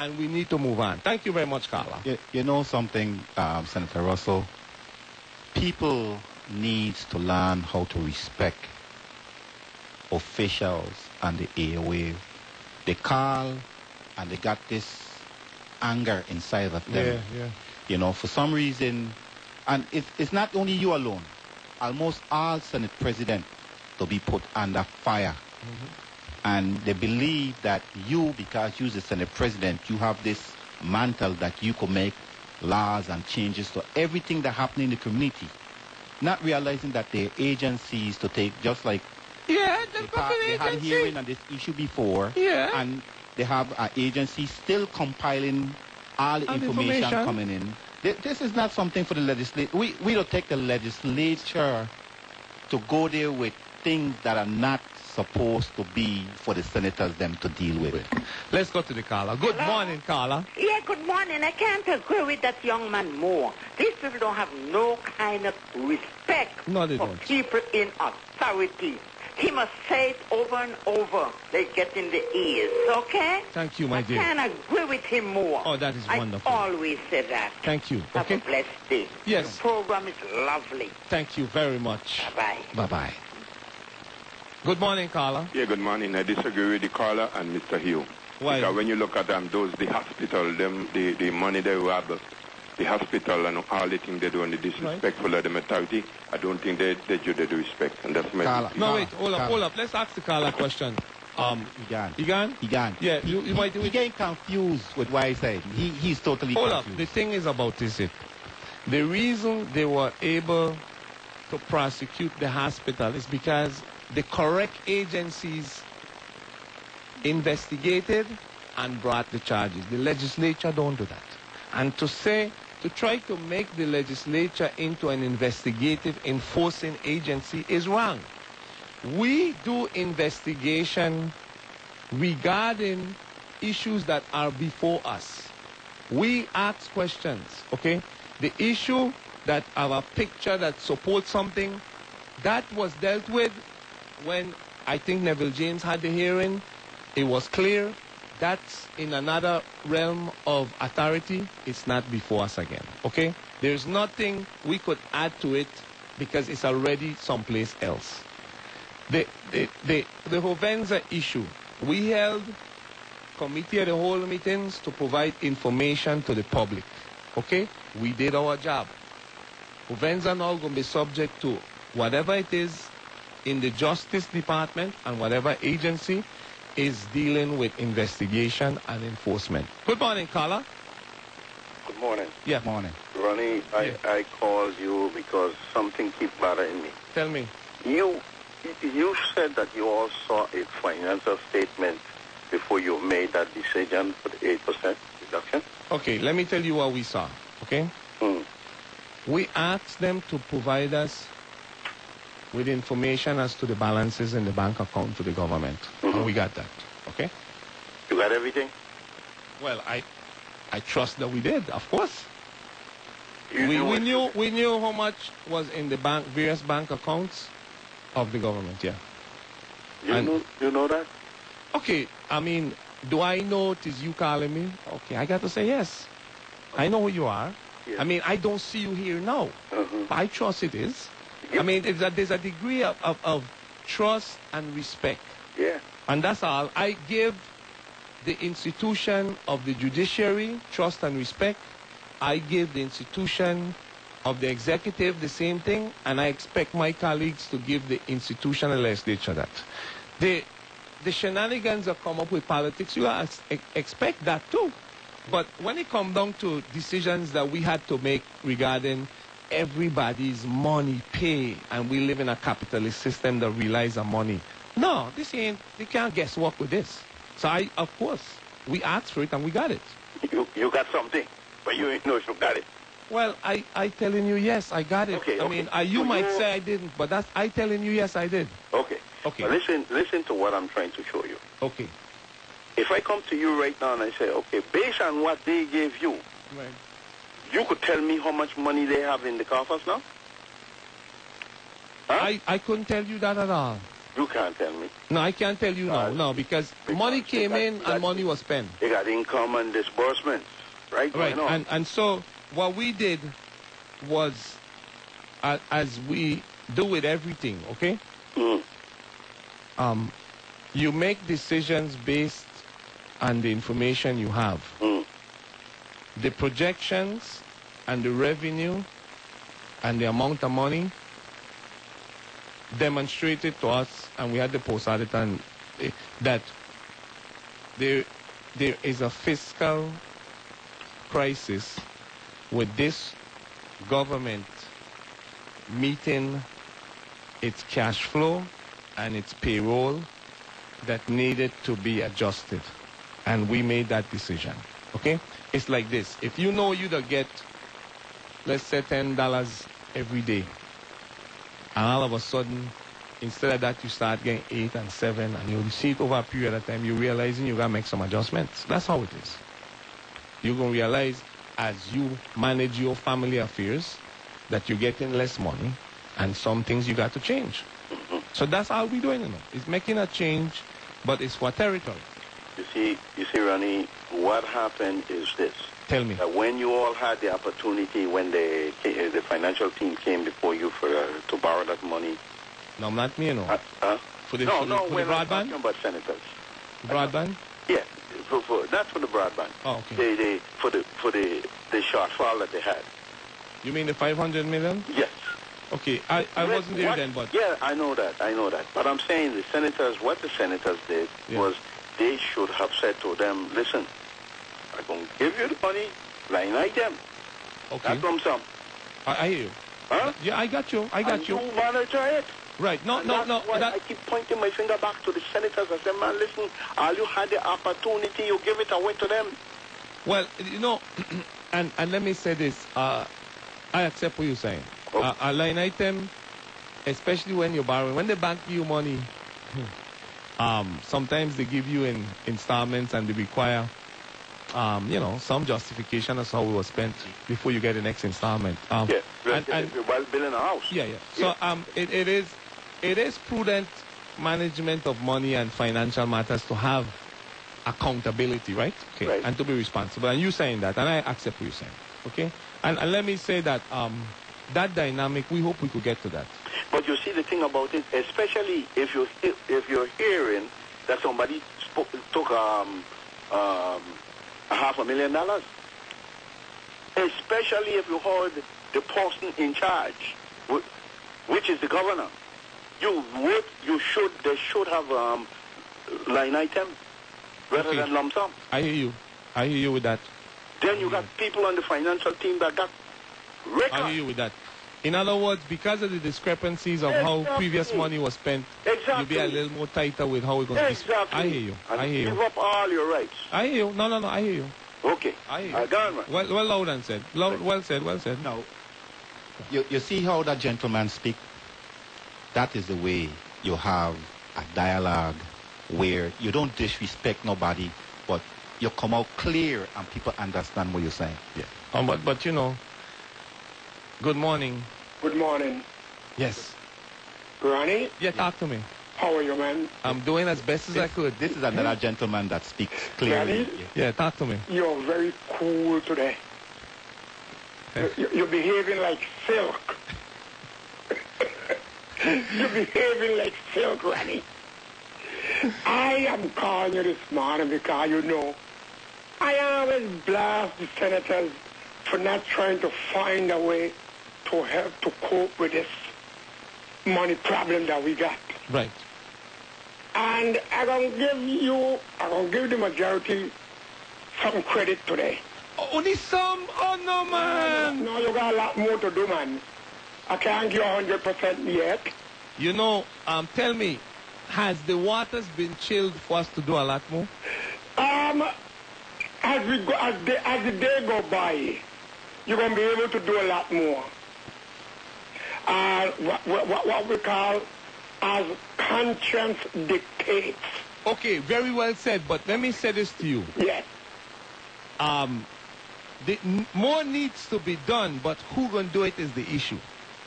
and we need to move on. Thank you very much, Carla. You know something, Senator Russell? People need to learn how to respect officials and the airwave. They call and they got this anger inside of them. Yeah. You know, for some reason, and it's not only you alone. Almost all Senate presidents to be put under fire. And they believe that you, because you're the Senate president, you have this mantle that you could make laws and changes to everything that happens in the community. Not realizing that there are agencies to take, just like they had a hearing on this issue before, and they have an agency still compiling all the information coming in. This is not something for the legislature. We don't take the legislature to go there with things that are not supposed to be for the senators them to deal with. Let's go to the caller. Good morning, Carla. Yeah, good morning. I can't agree with that young man more. These people don't have no kind of respect for people in authority. He must say it over and over. They get in the ears, okay? Thank you, my dear. I can't agree with him more. Oh, that is wonderful. I always say that. Thank you. Have a blessed day. Yes. The program is lovely. Thank you very much. Bye-bye. Bye-bye. Good morning, Carla. Yeah, good morning. I disagree with the caller and Mr. Hugh. Why? Because when you look at the hospital, the money they rob the hospital and all the things they do and the disrespectful of the authority, I don't think they do the respect. And that's my No, wait, hold up. Let's ask the caller a question. Igan? Yeah, you might... He getting confused with what I said. He's totally confused. Hold up. The thing is about this, the reason they were able to prosecute the hospital is because the correct agencies investigated and brought the charges. The legislature don't do that. And to try to make the legislature into an investigative enforcing agency is wrong. We do investigation regarding issues that are before us. We ask questions, okay? The issue that our picture that supports something, that was dealt with when I think Neville James had the hearing. It was clear. That's in another realm of authority. It's not before us again, okay? There's nothing we could add to it because it's already someplace else. The Hovenza issue, we held committee of the whole meetings to provide information to the public, okay? We did our job. Hovenza now going to be subject to whatever it is in the Justice Department and whatever agency is dealing with investigation and enforcement. Good morning, Carla. Good morning. Yeah. Morning. Ronnie, I called you because something keeps bothering me. Tell me. You said that you all saw a financial statement before you made that decision for the 8% reduction. Okay, let me tell you what we saw, okay? We asked them to provide us with information as to the balances in the bank account to the government. And we got that, okay? You got everything? Well, I trust that we did, of course. We knew how much was in the various bank accounts of the government, yeah. You know that? Okay, I mean, do I know it is you calling me? Okay, I got to say yes. I know who you are. Yes. I mean, I don't see you here now. But I trust it is. I mean, there's a degree of trust and respect. Yeah. And that's all. I give the institution of the judiciary trust and respect. I give the institution of the executive the same thing. And I expect my colleagues to give the institutional legislature that. The shenanigans that come up with politics, you expect that too. But when it comes down to decisions that we had to make regarding everybody's money pay, and we live in a capitalist system that relies on money. No, they can't guess work with this. So of course, we asked for it and we got it. You got something, but you ain't know if you got it. Well, I telling you, yes, I got it. Okay, I mean, you might say I didn't, but I telling you, yes, I did. Okay. Okay. Now listen to what I'm trying to show you. Okay. If I come to you right now and I say, okay, based on what they gave you, right, you could tell me how much money they have in the coffers now? Huh? I couldn't tell you that at all. You can't tell me. No, I can't tell you now. No, because money came in and money was spent. They got income and disbursements, right? Right, and so what we did was, as we do with everything, okay? You make decisions based on the information you have. The projections and the revenue and the amount of money demonstrated to us, and we had the post audit, and that there is a fiscal crisis with this government meeting its cash flow and its payroll that needed to be adjusted. And we made that decision. Okay? It's like this. If you know you don't get, let's say, $10 every day, and all of a sudden, instead of that, you start getting 8 and 7, and you see it over a period of time, you're realizing you got to make some adjustments. That's how it is. You're going to realize, as you manage your family affairs, that you're getting less money, and some things you got to change. So that's how we're doing it. It's making a change, but it's for territory. You see, Ronnie, what happened is this. Tell me. When you all had the opportunity, when the financial team came before you to borrow that money. No, not me, no. For the we're broadband? not talking about senators. Broadband? Yeah, not for the broadband. Oh, okay. For the shortfall that they had. You mean the 500 million? Yes. Okay, I wasn't there then, but... Yeah, I know that. But I'm saying the senators, what the senators did was they should have said to them, listen, I'm going to give you the money, line item. Okay. That's lump sum. I hear you. Huh? Yeah, I got you. And you monitor it. Right. No. I keep pointing my finger back to the senators. I say, man, listen, all you had the opportunity, you give it away to them. Well, you know, and let me say this. I accept what you're saying. A line item, especially when you're borrowing, when they bank you money, sometimes they give you in installments and they require, some justification as how it was spent before you get the next installment. And while building a house. Yeah. So it is prudent management of money and financial matters to have accountability, right? Okay. Right. And to be responsible. And you're saying that, and I accept what you're saying. Okay. And let me say that that dynamic, we hope we could get to that. But you see the thing about it, especially if you're hearing that somebody took $500,000, especially if you heard the person in charge, which is the governor, they should have line item rather than lump sum. I hear you with that. Then you got people on the financial team that got record. I hear you with that. In other words, because of the discrepancies of how previous money was spent, you'll be a little more tighter with how we're going to be spent. I hear you. I hear you. Give up all your rights. I hear you. No, I hear you. Okay. I hear you. Done, man. Well loud and said. Well said. Now, you see how that gentleman speak? That is the way you have a dialogue where you don't disrespect nobody, but you come out clear and people understand what you're saying. Yeah. But good morning. Good morning. Yes. Ronnie? Yeah, talk to me. How are you, man? I'm doing as best as I could. This is another gentleman that speaks clearly. Yeah, talk to me. You're very cool today. You're behaving like silk. You're behaving like silk, Ronnie. I am calling you this morning because I always blast the senators for not trying to find a way to help to cope with this money problem that we got. Right. And I'm going to give the majority some credit today. Only some? Oh, no, man. No, you got a lot more to do, man. I can't give 100% yet. Tell me, has the waters been chilled for us to do a lot more? As the day go by, you're going to be able to do a lot more. What we call as conscience dictates. Okay, very well said, but let me say this to you. Yes. More needs to be done, but who going to do it is the issue.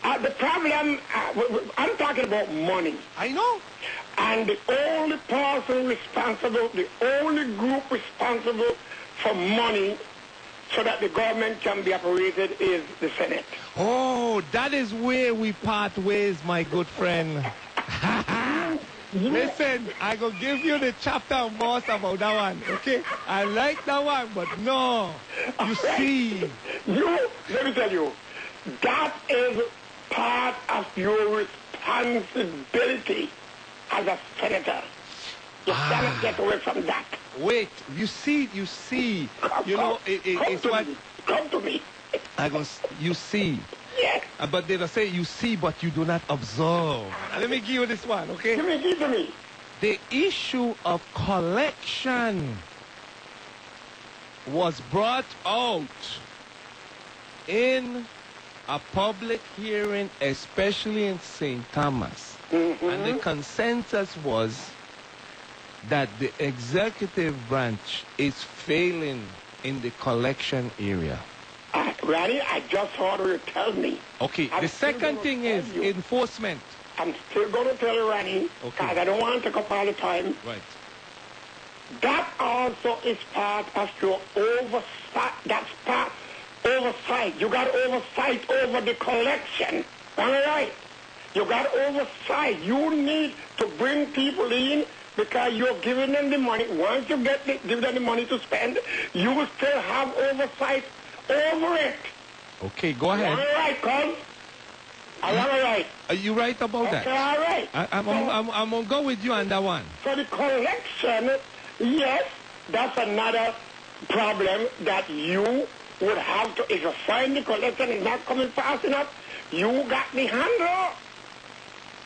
The problem, I'm talking about money. I know. And the only person responsible, the only group responsible for money so that the government can be operated is the Senate. Oh, that is where we part ways, my good friend. Listen, I gonna give you the chapter and verse about that one, okay? I like that one, but no. You see. Let me tell you, that is part of your responsibility as a senator. You cannot get away from that. Wait, you see. It's what... Come to me. You see. Yes. But they say you see, but you do not observe. Let me give you this one, okay? Give it to me. The issue of collection was brought out in a public hearing, especially in St. Thomas. Mm-hmm. And the consensus was that the executive branch is failing in the collection area. Randy, I just heard you tell me. Okay, the second thing is enforcement. I'm still going to tell you, Randy, because I don't want to take up all the time. Right. That also is part of your oversight. That's part oversight. You got oversight over the collection. All right. You got oversight. You need to bring people in because you're giving them the money. Once you give them the money to spend, you will still have oversight over it. Okay, go ahead. All right, Con. All right. Are you right about that? Okay, all right. I'm going to go with you on that one. So the collection, yes, that's another problem that you would have to, if you find the collection is not coming fast enough, you got the handle.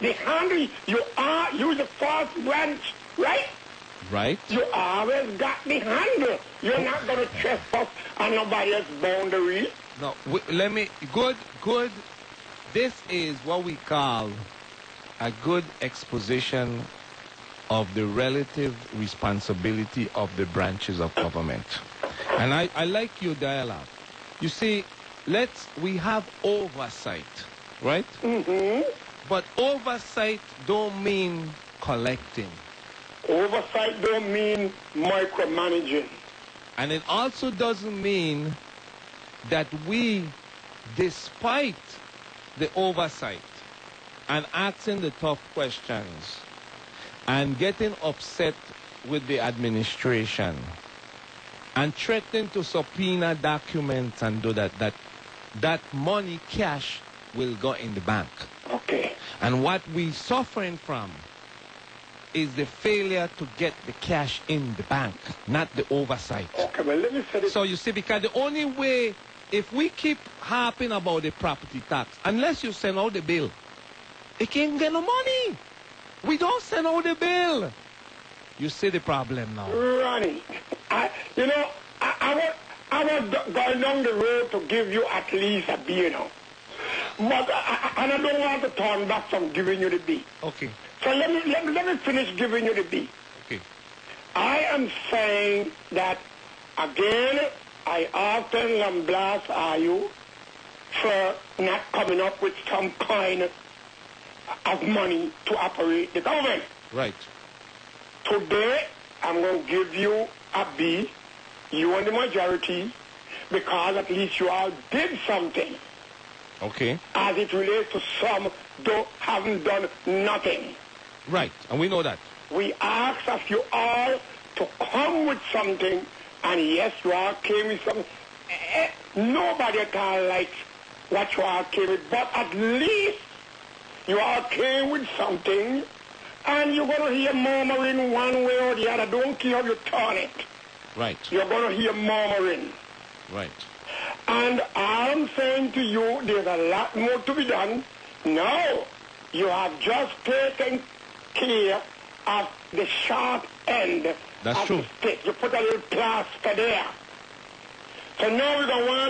The handle, you're the first branch, right? Right. You always got the handle. You're not going to trespass on nobody else's boundary. No, good. This is what we call a good exposition of the relative responsibility of the branches of government. And I like your dialogue. You see, we have oversight, right? Mm-hmm. But oversight don't mean collecting. Oversight don't mean micromanaging. And it also doesn't mean that we, despite the oversight and asking the tough questions and getting upset with the administration and threatening to subpoena documents and do that money, cash, will go in the bank. Okay. And what we're suffering from is the failure to get the cash in the bank, not the oversight. Okay, well, let me say this. So you see, because the only way, if we keep harping about the property tax, unless you send out the bill, it can't get no money. We don't send out the bill. You see the problem now. Ronnie, I was going down the road to give you at least a B, But I don't want to turn back from giving you the B. Okay. So let me finish giving you the B. Okay. I am saying that, again, I often lambaste you for not coming up with some kind of money to operate the government. Right. Today, I'm going to give you a B, you and the majority, because at least you all did something. Okay. As it relates to some who haven't done nothing. Right, and we know that. We ask of you all to come with something, and yes, you all came with something. Nobody at all likes what you all came with, but at least you all came with something, and you're going to hear murmuring one way or the other. Don't care how you turn it. Right. You're going to hear murmuring. Right. And I'm saying to you, there's a lot more to be done. Now, you have just taken care of the sharp end That's of true. the stick. You put a little plaster there. So now we don't want